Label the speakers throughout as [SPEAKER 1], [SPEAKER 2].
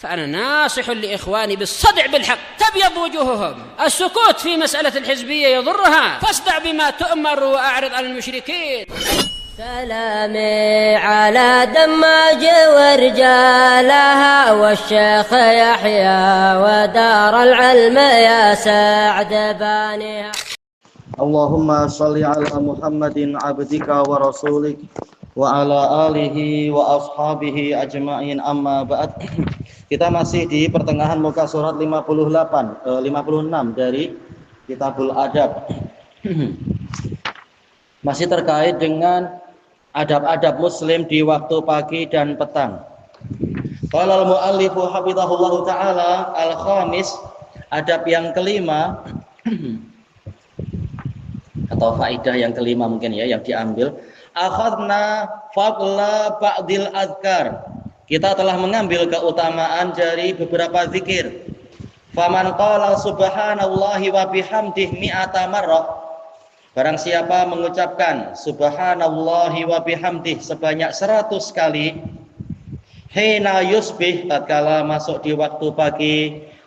[SPEAKER 1] فأنا ناصح لإخواني بالصدع بالحق تبيض وجوههم. السكوت في مسألة الحزبية يضرها، فاصدع بما تؤمر وأعرض عن المشركين.
[SPEAKER 2] سلامي على دماج ورجالها والشيخ يحيى ودار العلم يا سعد بانيها.
[SPEAKER 3] اللهم صل على محمد عبدك ورسولك وعلى alihi wa ashabihi ajma'in, amma ba'd. Kita masih di pertengahan muka surat 56 dari Kitabul Adab. Masih terkait dengan adab-adab muslim di waktu pagi dan petang. Qala al-muallifu hafizahullahu ta'ala al-khamis, adab yang kelima atau faidah yang kelima mungkin ya yang diambil. Akhadna fadla ba'dil azkar, kita telah mengambil keutamaan dari beberapa zikir. Faman qala subhanallahi wa bihamdihi mi'ata marrah, barang siapa mengucapkan subhanallahi wa bihamdihi sebanyak 100 kali, hina yusbih, tatkala masuk di waktu pagi,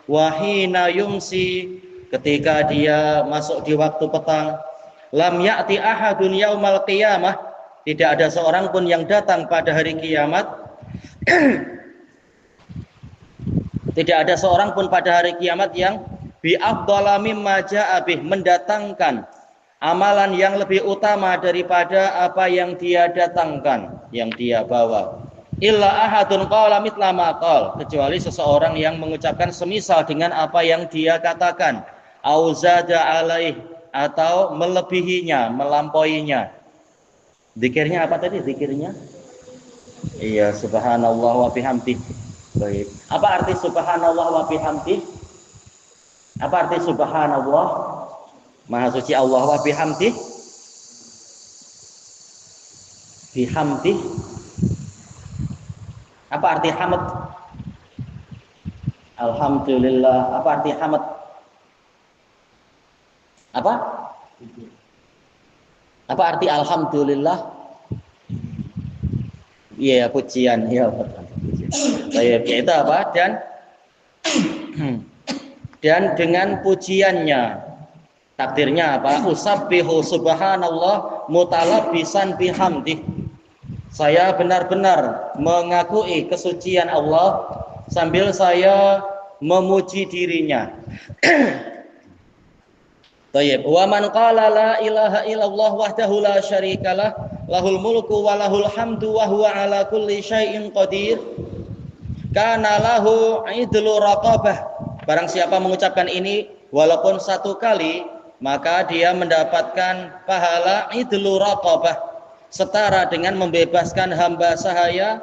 [SPEAKER 3] wa hina yumsi, ketika dia masuk di waktu petang, lam ya'ti ahadun yaumal qiyamah, tidak ada seorang pun yang datang pada hari kiamat tidak ada seorang pun pada hari kiamat yang bi afdhala mimma ja'a bih, mendatangkan amalan yang lebih utama daripada apa yang dia datangkan, yang dia bawa. Illa ahadun qala mithla ma qala, kecuali seseorang yang mengucapkan semisal dengan apa yang dia katakan, au zada alaih, atau melebihinya, melampauinya. Zikirnya apa tadi zikirnya? Iya, subhanallah wa bihamdih. Baik. Apa arti subhanallah wa bihamdih? Apa arti subhanallah? Maha suci Allah, wa bihamdih. Bihamdih. Apa arti hamd? Alhamdulillah. Apa arti hamd? Apa? Apa arti alhamdulillah? Iya, pujian. Ya, baik, itu apa? Dan dengan pujiannya, takdirnya apa? Usabbihu subhanallah mutalabbisan bihamdih. Saya benar-benar mengakui kesucian Allah sambil saya memuji dirinya. Tayyib. Wa man qala la ilaha illallah wahdahu la syarikalah lahul mulku wa lahul hamdu wa huwa ala kulli syai'in qadir kana lahu idlu raqabah. Barang siapa mengucapkan ini walaupun 1 kali, maka dia mendapatkan pahala idlu raqabah, setara dengan membebaskan hamba sahaya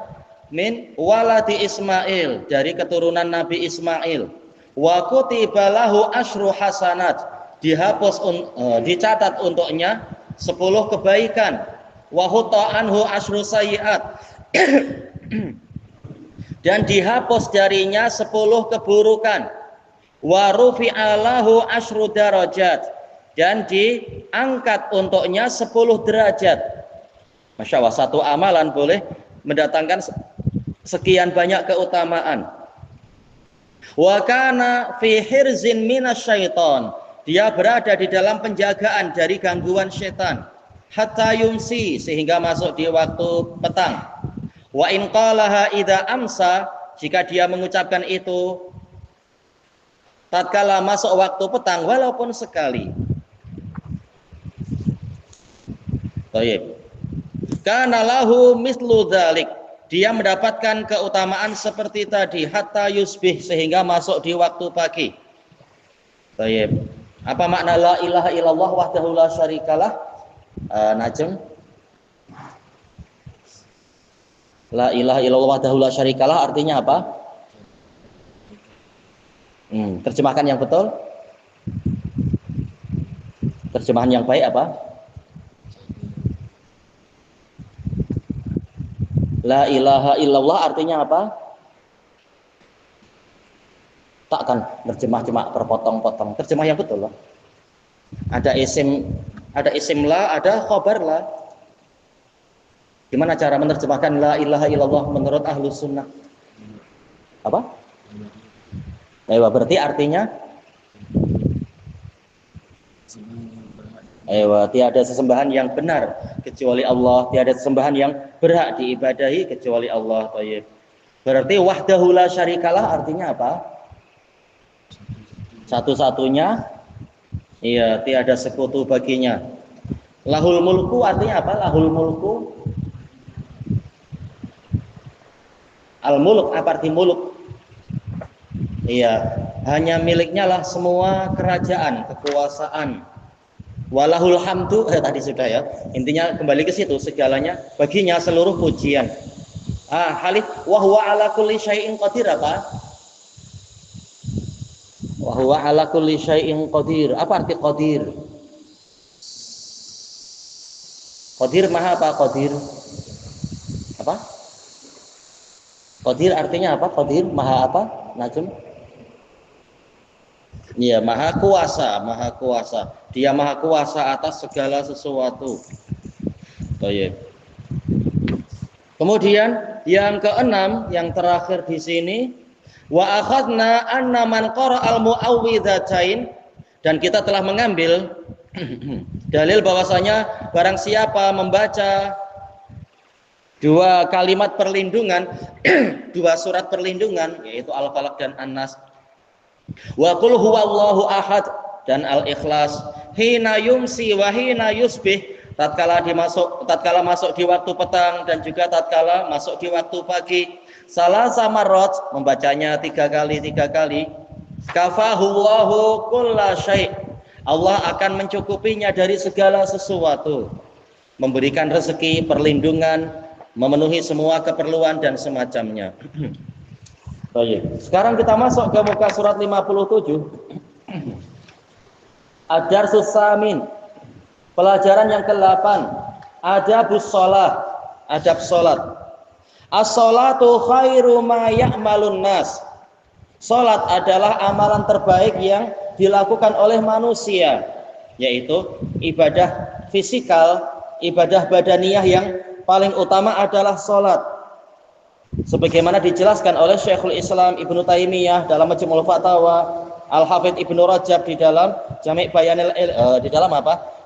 [SPEAKER 3] min waladi Ismail, dari keturunan Nabi Ismail. Wa kutiba lahu asyru hasanat, dihapus dicatat untuknya 10 kebaikan. Wa hutta anhu asyru sayyi'at, dan dihapus darinya 10 keburukan. Wa rufi'a lahu asyru darajat, dan diangkat untuknya 10 derajat. Masya Allah, satu amalan boleh mendatangkan sekian banyak keutamaan. Wa kana fi hirzin minasyaiton, dia berada di dalam penjagaan dari gangguan setan. Hatta yumsi, sehingga masuk di waktu petang. Wa in qalaha idza amsa, jika dia mengucapkan itu tatkala masuk waktu petang walaupun sekali. Baik. Kana lahu mislu dzalik, dia mendapatkan keutamaan seperti tadi, hatta yusbih, sehingga masuk di waktu pagi. Baik. Apa makna la ilaha illallah wahdahu la syarikalah? Najm. La ilaha illallah wahdahu la syarikalah artinya apa? Terjemahkan yang betul. Terjemahan yang baik apa? La ilaha illallah artinya apa? Takkan terjemah cuma terpotong-potong. Terjemah yang betul loh. Ada isim la, ada khobar la. Gimana cara menerjemahkan la ilaha illallah menurut Ahlus Sunnah? Apa? Berarti artinya tiada sesembahan yang benar kecuali Allah, tiada sesembahan yang berhak diibadahi kecuali Allah. Berarti wahdahu la syarikalah artinya apa? Satu-satunya, iya, tiada sekutu baginya. Lahul mulku artinya apa? Lahul mulku, al muluk apa arti muluk? Iya, hanya miliknya lah semua kerajaan, kekuasaan. Walahul hamdu, tadi sudah ya. Intinya kembali ke situ, segalanya baginya seluruh pujian. Halif wa huwa ala kulli syai'in qadir apa? Wa huwa ala kulli syai'in qadir. Apa arti qadir? Qadir maha apa qadir? Apa? Qadir artinya apa? Qadir maha apa? Najm? Iya, maha kuasa, maha kuasa. Dia maha kuasa atas segala sesuatu. Kemudian yang keenam, yang terakhir di sini, wa akhadna anna man qara'al mu'awwidzatain, dan kita telah mengambil dalil bahwasanya barang siapa membaca dua kalimat perlindungan, dua surat perlindungan, yaitu Al-Falaq dan An-Nas, wa qul huwallahu ahad dan Al-Ikhlas, hina yumsi wa hina yusbih, tatkala masuk di waktu petang dan juga tatkala masuk di waktu pagi, salasa marrat, membacanya 3 kali, kafahullahu kulla syai', Allah akan mencukupinya dari segala sesuatu, memberikan rezeki, perlindungan, memenuhi semua keperluan dan semacamnya. Sekarang kita masuk ke muka surat 57. Ad-Darsus Samin, pelajaran yang ke-8, adabus shalah, adab salat. As-salatu khairu ma ya'malun nas. Salat adalah amalan terbaik yang dilakukan oleh manusia, yaitu ibadah fisikal, ibadah badaniyah yang paling utama adalah salat. Sebagaimana dijelaskan oleh Syekhul Islam Ibnu Taimiyah dalam Majmu'ul Fatawa, Al-Hafidz Ibnu Rajab di dalam Jami' Bayanil di dalam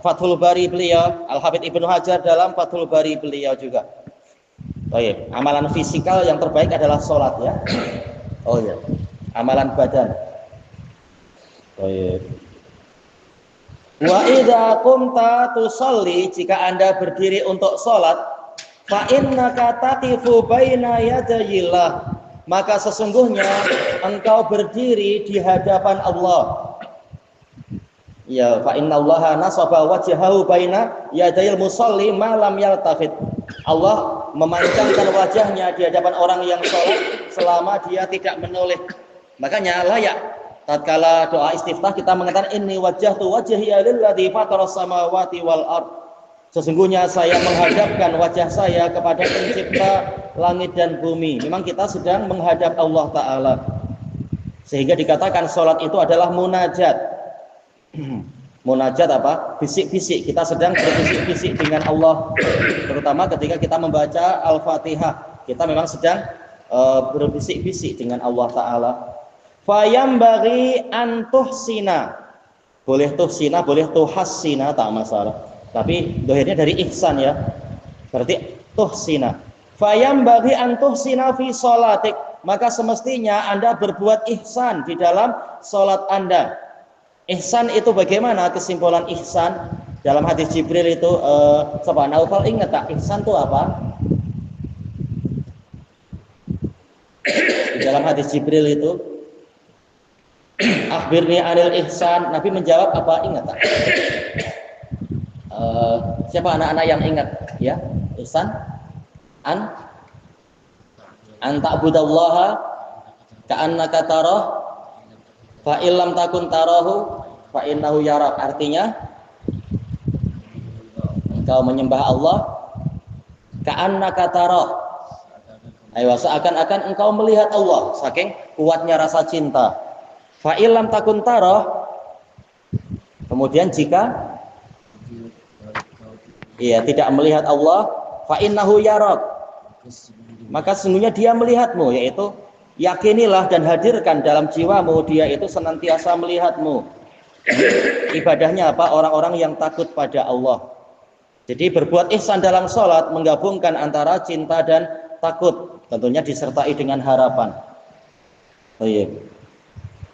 [SPEAKER 3] Fathul Bari beliau, Al-Hafidz Ibnu Hajar dalam Fathul Bari beliau juga. Amalan fisikal yang terbaik adalah salat ya. Amalan badan. Wa idza qumta tusalli, jika Anda berdiri untuk salat, fa innaka taqifu baina yadayillah, maka sesungguhnya engkau berdiri di hadapan Allah. Ya, fa innallaha nasaba wajhahu baina yadayil musalli ma lam yaltafit. Allah memanjangkan wajahnya di hadapan orang yang salat selama dia tidak menoleh. Makanya layak tatkala doa istiftah kita mengatakan inni wajjahtu wajhiya lilladzi fataras samawati wal ard. Sesungguhnya saya menghadapkan wajah saya kepada pencipta langit dan bumi. Memang kita sedang menghadap Allah Ta'ala. Sehingga dikatakan sholat itu adalah munajat. Munajat apa? Bisik-bisik. Kita sedang berbisik-bisik dengan Allah. Terutama ketika kita membaca Al-Fatihah. Kita memang sedang berbisik-bisik dengan Allah Ta'ala. Fayambaghi an tuhsina. Boleh tuhsina, boleh tuhassina, tak masalah. Tapi dohirnya dari ihsan ya. Berarti tuhsina. Fayambaghi an tuhsina fi sholatik, maka semestinya Anda berbuat ihsan di dalam salat Anda. Ihsan itu bagaimana? Kesimpulan ihsan dalam hadis Jibril itu Naufal ingat tak? Ihsan itu apa? Di dalam hadis Jibril itu akhbirni anil ihsan, Nabi menjawab apa? Ingat tak? Siapa anak-anak yang ingat ya? Ihsan an ta'budallaha ka'annaka tarah fa illam takun tarahu fa innahu yarak. Artinya engkau menyembah Allah ka'annaka tarah, seakan-akan engkau melihat Allah, saking kuatnya rasa cinta. Fa illam takun tarah, kemudian jika tidak melihat Allah, fa innahu yarak, maka sesungguhnya dia melihatmu, yaitu Yakinilah dan hadirkan dalam jiwamu dia itu senantiasa melihatmu. Ibadahnya apa? Orang-orang yang takut pada Allah. Jadi berbuat ihsan dalam sholat menggabungkan antara cinta dan takut, tentunya disertai dengan harapan. Baik.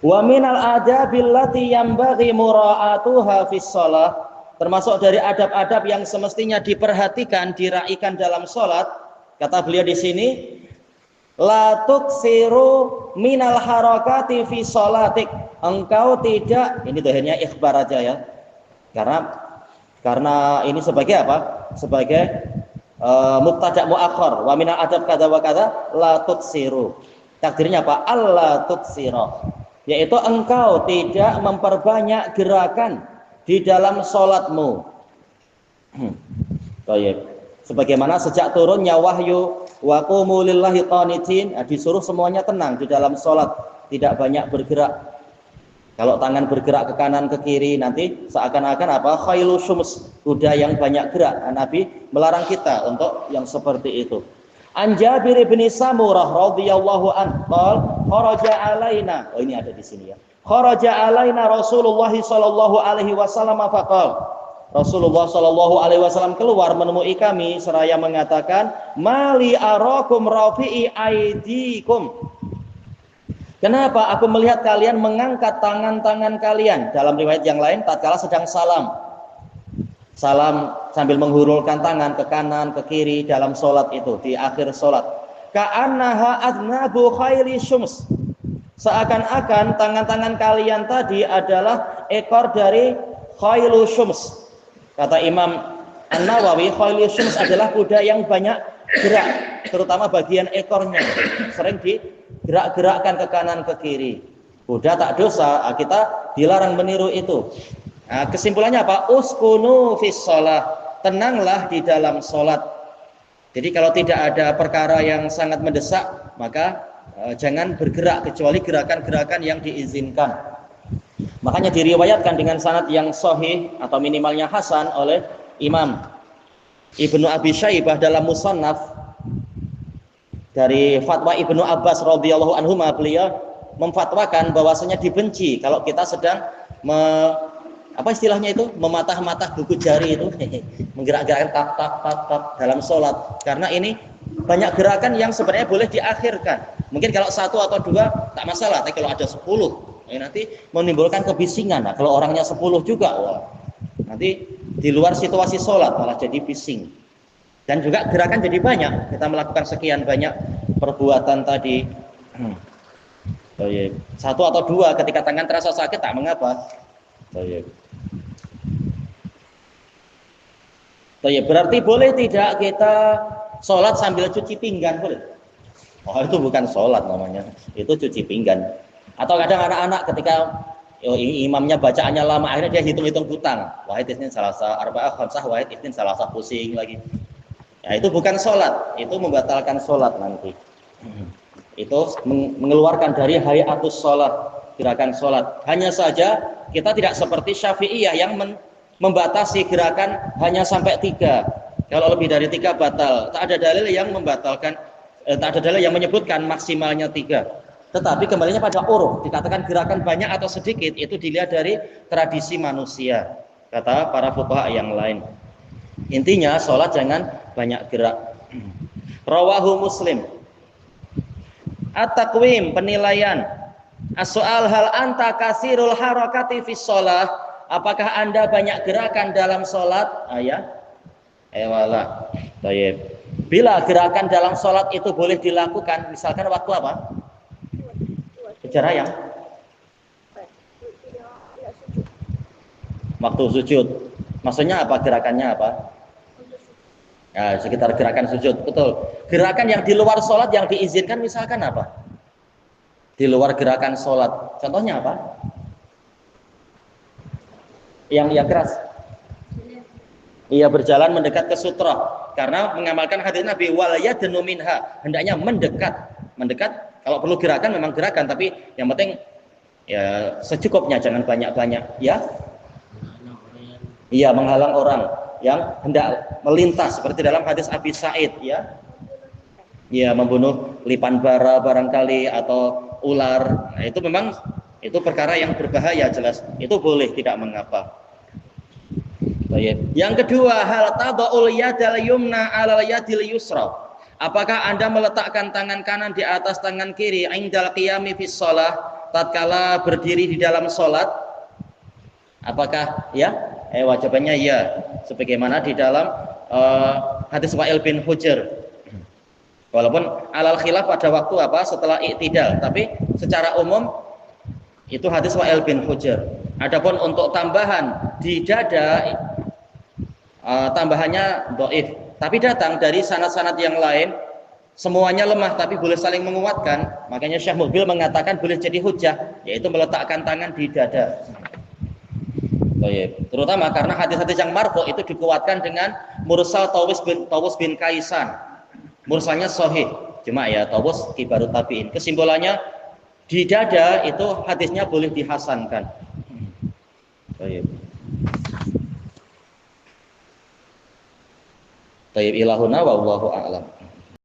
[SPEAKER 3] Wa minal adabil lati yanbaghi mura'atuha fis shalah, termasuk dari adab-adab yang semestinya diperhatikan, diraikan dalam sholat. Kata beliau di sini, la tuksiru minal harakati fi sholatik. Engkau tidak, ini dohirnya ikhbar aja ya. Karena ini sebagai apa? Sebagai mubtada muakhar. Wa minal adab kada wa kada la tuksiru. Takdirnya apa? Allah tuksira. Yaitu engkau tidak memperbanyak gerakan di dalam sholatmu. Baik. Sebagaimana sejak turunnya wahyu wa qumu lillahi qanitin, disuruh semuanya tenang di dalam sholat, tidak banyak bergerak. Kalau tangan bergerak ke kanan ke kiri nanti seakan-akan apa? Khailu syums, kuda yang banyak gerak. Nabi melarang kita untuk yang seperti itu. An Jabir bin Samurah radhiyallahu anhu qala kharaja alaina. Oh ini ada di sini ya. Kharaja alaina Rasulullah sallallahu alaihi wasallam faqala, Rasulullah Shallallahu Alaihi Wasallam keluar menemui kami seraya mengatakan, mali arakum rafi'i aidikum. Kenapa aku melihat kalian mengangkat tangan-tangan kalian? Dalam riwayat yang lain, tatkala sedang salam sambil menghurulkan tangan ke kanan ke kiri dalam sholat itu di akhir sholat. Ka'annaha adnabu khairi syums. Seakan-akan tangan-tangan kalian tadi adalah ekor dari khailu syums. Kata Imam An-Nawawi, khailu syums adalah kuda yang banyak gerak, terutama bagian ekornya sering digerak-gerakkan ke kanan ke kiri. Kuda tak dosa, kita dilarang meniru itu. Nah, kesimpulannya apa? Uskunu fis shalah, tenanglah di dalam sholat. Jadi kalau tidak ada perkara yang sangat mendesak, maka jangan bergerak kecuali gerakan-gerakan yang diizinkan. Makanya diriwayatkan dengan sanad yang sahih atau minimalnya hasan oleh Imam Ibnu Abi Syaibah dalam Musannaf dari fatwa Ibnu Abbas radhiyallahu anhuma, beliau memfatwakan bahwasanya dibenci kalau kita sedang apa istilahnya itu, mematah-matah buku jari itu, menggerak-gerakkan tap dalam sholat, karena ini banyak gerakan yang sebenarnya boleh diakhirkan. Mungkin kalau satu atau dua tak masalah, tapi kalau ada 10 nanti menimbulkan kebisingan. Nah, kalau orangnya 10 juga, wah, nanti di luar situasi sholat malah jadi bising. Dan juga gerakan jadi banyak. Kita melakukan sekian banyak perbuatan tadi. Satu atau dua, ketika tangan terasa sakit tak mengapa. Berarti boleh tidak kita sholat sambil cuci pinggan? Boleh? Oh, itu bukan sholat namanya, itu cuci pinggan. Atau kadang anak-anak ketika imamnya bacaannya lama, akhirnya dia hitung-hitung hutang. Wahid isnin salasa arba'ah khamsah, wahid isnin salasa, pusing lagi. Ya, itu bukan sholat, itu membatalkan sholat nanti. Itu mengeluarkan dari hayatus sholat, gerakan sholat. Hanya saja kita tidak seperti Syafi'iyah yang membatasi gerakan hanya sampai 3. Kalau lebih dari 3 batal. Tak ada dalil yang membatalkan, tak ada dalil yang menyebutkan maksimalnya 3. Tetapi kembalinya pada uruf, dikatakan gerakan banyak atau sedikit itu dilihat dari tradisi manusia, kata para fuqaha yang lain. Intinya sholat jangan banyak gerak. Rawahu Muslim. At-taqwim, penilaian. As-soal hal anta kasirul harakati fis shalah. Apakah Anda banyak gerakan dalam sholat? Ya. Ewala. Baik. Bila gerakan dalam sholat itu boleh dilakukan, misalkan waktu apa? Bicara yang waktu sujud. Maksudnya apa? Gerakannya apa? Ya, sekitar gerakan sujud. Betul. Gerakan yang di luar sholat yang diizinkan misalkan apa? Di luar gerakan sholat. Contohnya apa? Yang keras. Ia berjalan mendekat ke sutra. Karena mengamalkan hadis Nabi wal yadnu minha. Hendaknya mendekat. Kalau perlu gerakan memang gerakan, tapi yang penting ya secukupnya, jangan banyak-banyak, ya. Iya, menghalang orang yang hendak melintas seperti dalam hadis Abi Sa'id, ya. ya membunuh lipan bara barangkali atau ular. Nah, itu memang itu perkara yang berbahaya jelas. Itu boleh, tidak mengapa. Yang kedua, hal tada'ul yadal yumna 'alal yadil yusra. Apakah Anda meletakkan tangan kanan di atas tangan kiri indal qiyami fis shalah, tatkala berdiri di dalam salat? Apakah ya? Jawabannya ya. Sebagaimana di dalam hadis Wa'il bin Hujr. Walaupun alal khilaf pada waktu apa setelah i'tidal, tapi secara umum itu hadis Wa'il bin Hujr. Adapun untuk tambahan di dada, tambahannya dhaif, tapi datang dari sanad-sanad yang lain, semuanya lemah tapi boleh saling menguatkan. Makanya Syekh Mubil mengatakan boleh jadi hujjah, yaitu meletakkan tangan di dada. Terutama karena hadis-hadis yang marfu itu dikuatkan dengan mursal Tawus bin Kaisan. Mursalnya sahih, cuma ya Tawus kibarut tabi'in. Kesimpulannya di dada itu hadisnya boleh dihasankan. Tayyib ilahuna wallahu a'lam.